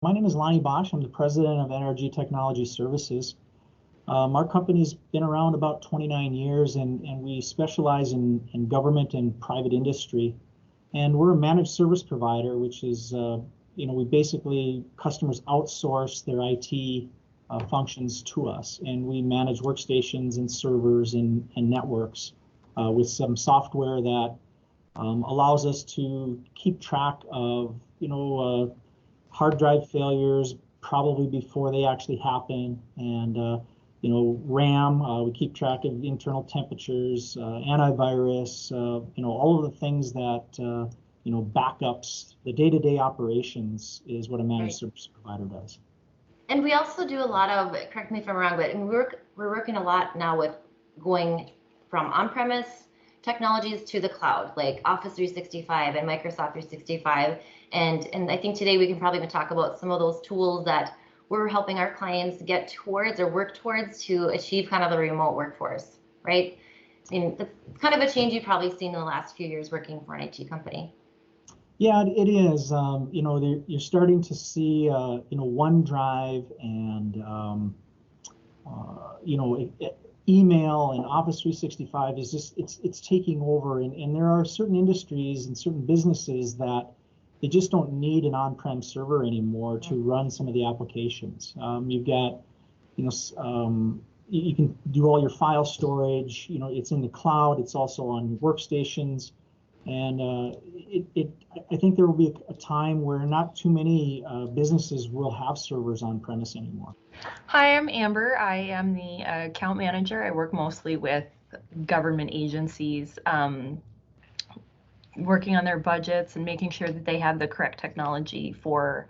My name is Lonnie Bosch. I'm the president of NRG Technology Services. Our company's been around about 29 years, and we specialize in government and private industry. And we're a managed service provider, which is, we basically, customers outsource their IT functions to us, and we manage workstations and servers and networks with some software that allows us to keep track of, hard drive failures probably before they actually happen, and RAM. We keep track of internal temperatures, antivirus. All of the things that backups. The day-to-day operations is what a managed service provider does. And we also do a lot of, correct me if I'm wrong, but we're working a lot now with going from on-premise technologies to the cloud, like Office 365 and Microsoft 365. And I think today we can probably even talk about some of those tools that we're helping our clients get towards or work towards to achieve kind of the remote workforce, right? I mean, that's kind of a change you've probably seen in the last few years working for an IT company. Yeah, it is. You're starting to see, OneDrive and, email and Office 365 is just, it's taking over. And there are certain industries and certain businesses that they just don't need an on-prem server anymore to run some of the applications. You've got, you can do all your file storage. It's in the cloud. It's also on workstations. And I think there will be a time where not too many businesses will have servers on premise anymore. Hi, I'm Amber. I am the account manager. I work mostly with government agencies, working on their budgets and making sure that they have the correct technology for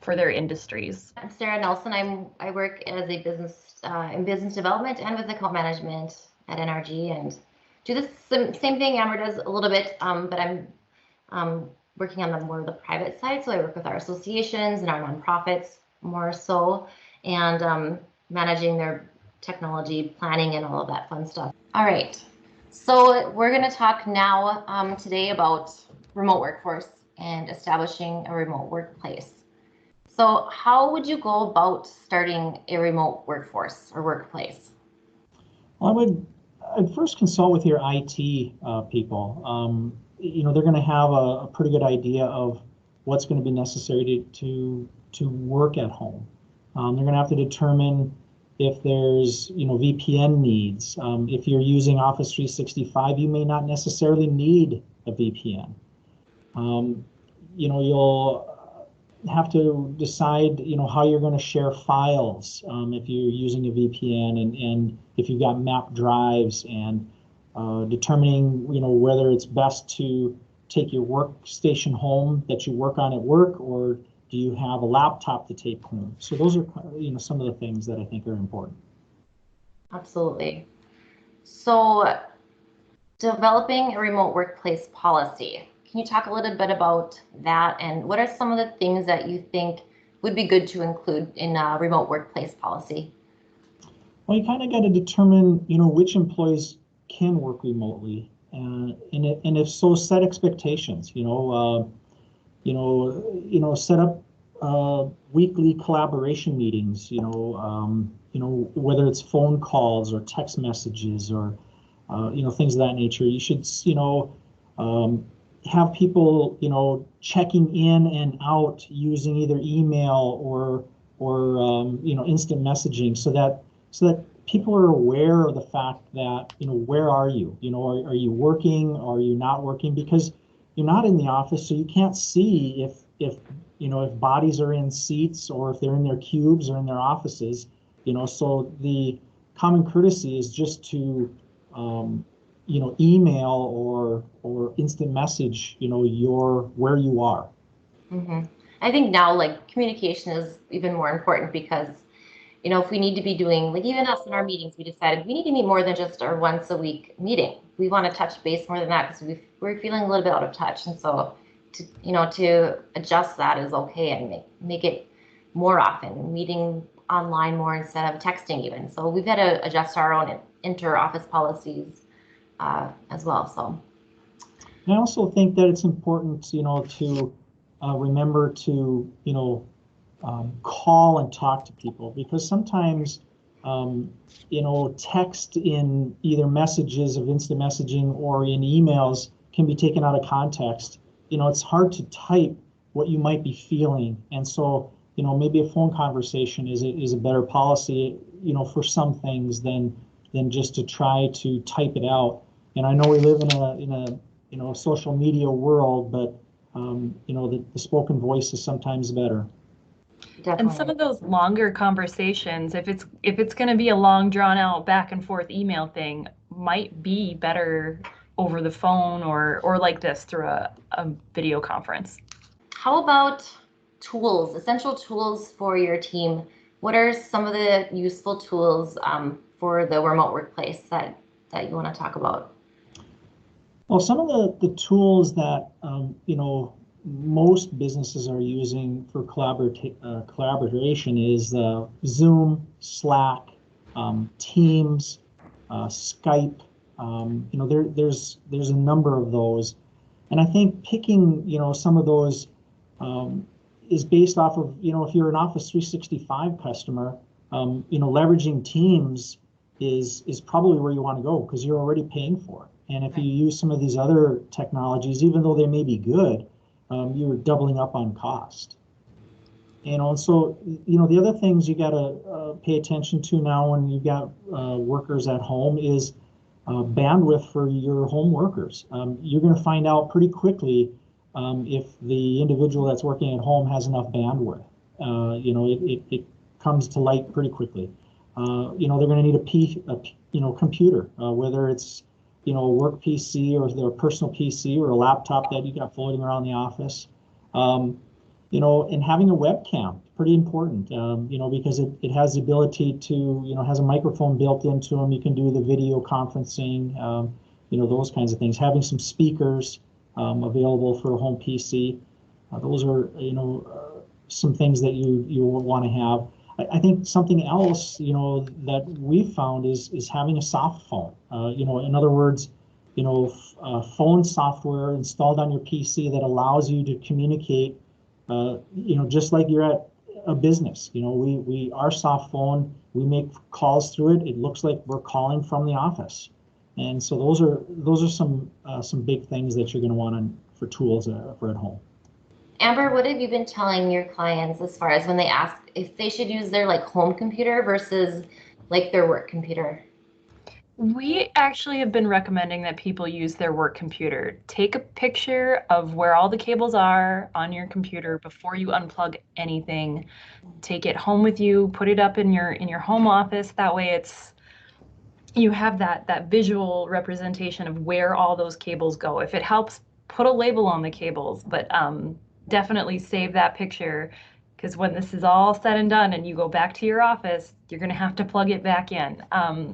their industries. I'm Sarah Nelson. I work as a business in business development and with account management at NRG, and do the same thing Amber does a little bit, but I'm working on the private side. So I work with our associations and our nonprofits more so, and managing their technology planning and all of that fun stuff. All right, so we're going to talk now today about remote workforce and establishing a remote workplace. So how would you go about starting a remote workforce or workplace? Well, I'd first consult with your IT people. They're going to have a pretty good idea of what's going to be necessary to work at home. They're going to have to determine if there's VPN needs. If you're using Office 365, you may not necessarily need a VPN. You'll have to decide how you're going to share files if you're using a VPN, and if you've got mapped drives, and determining whether it's best to take your workstation home that you work on at work, or do you have a laptop to take home. So those are some of the things that I think are important. Absolutely. So developing a remote workplace policy. Can you talk a little bit about that, and what are some of the things that you think would be good to include in a remote workplace policy? Well, you kind of got to determine, which employees can work remotely, and if so, set expectations. Set up weekly collaboration meetings. Whether it's phone calls or text messages or things of that nature. You should have people checking in and out using either email or instant messaging, so that people are aware of the fact that where are you? Are you working? Or are you not working? Because you're not in the office, so you can't see if bodies are in seats, or if they're in their cubes or in their offices. So the common courtesy is just to email or instant message, where you are. Mm-hmm. I think now, communication is even more important, because, if we need to be doing, even us in our meetings, we decided we need to meet more than just our once a week meeting. We want to touch base more than that, because we're feeling a little bit out of touch. And so, to adjust that is okay, and make it more often, meeting online more instead of texting even. So we've had to adjust our own inter-office policies as well. So I also think that it's important, to remember to, call and talk to people, because sometimes text in either messages of instant messaging or in emails can be taken out of context. It's hard to type what you might be feeling, and so maybe a phone conversation is a better policy, for some things than just to try to type it out. And I know we live in a social media world, but the spoken voice is sometimes better. Definitely. And some of those longer conversations, if it's going to be a long, drawn out back and forth email thing, might be better over the phone or like this through a video conference. How about tools, essential tools for your team? What are some of the useful tools for the remote workplace that you want to talk about? Well, some of the tools that most businesses are using for collaboration is Zoom, Slack, Teams, Skype. There's a number of those, and I think picking some of those is based off of if you're an Office 365 customer, leveraging Teams is probably where you want to go, because you're already paying for it. And if you use some of these other technologies, even though they may be good, you're doubling up on cost. And so, the other things you got to pay attention to now when you've got workers at home is bandwidth for your home workers. You're going to find out pretty quickly if the individual that's working at home has enough bandwidth. It comes to light pretty quickly. They're going to need a computer, whether it's a work PC or their personal PC or a laptop that you got floating around the office. And having a webcam, pretty important, because it has the ability to, has a microphone built into them. You can do the video conferencing, those kinds of things. Having some speakers available for a home PC. Those are, some things that you will want to have. I think something else, that we've found is having a soft phone. In other words, phone software installed on your PC that allows you to communicate, just like you're at a business. Our soft phone, we make calls through it. It looks like we're calling from the office. And so those are some big things that you're going to want for tools for at home. Amber, what have you been telling your clients as far as when they ask if they should use their home computer versus their work computer? We actually have been recommending that people use their work computer. Take a picture of where all the cables are on your computer before you unplug anything. Take it home with you, put it up in your home office. That way you have that visual representation of where all those cables go. If it helps, put a label on the cables, but definitely save that picture, because when this is all said and done and you go back to your office, you're going to have to plug it back in.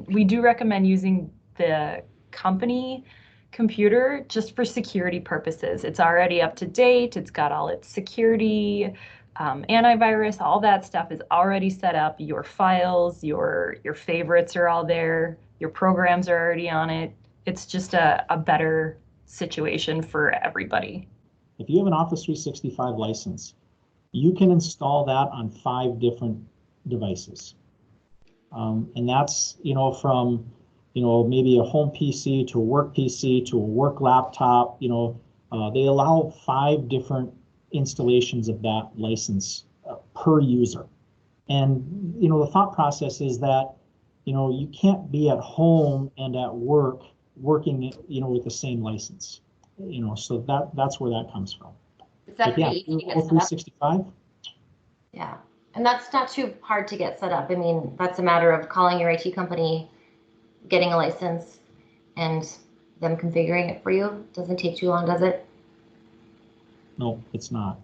We do recommend using the company computer just for security purposes. It's already up to date. It's got all its security, antivirus, all that stuff is already set up. Your files, your favorites are all there. Your programs are already on it. It's just a better situation for everybody. If you have an Office 365 license, you can install that on 5 different devices. And that's, from, maybe a home PC to a work PC to a work laptop. They allow 5 different installations of that license per user. And, the thought process is that, you can't be at home and at work working, with the same license. So that's where that comes from. Is that yeah, 365? Yeah, and that's not too hard to get set up. I mean, that's a matter of calling your IT company, getting a license, and them configuring it for you. Doesn't take too long, does it? No, it's not.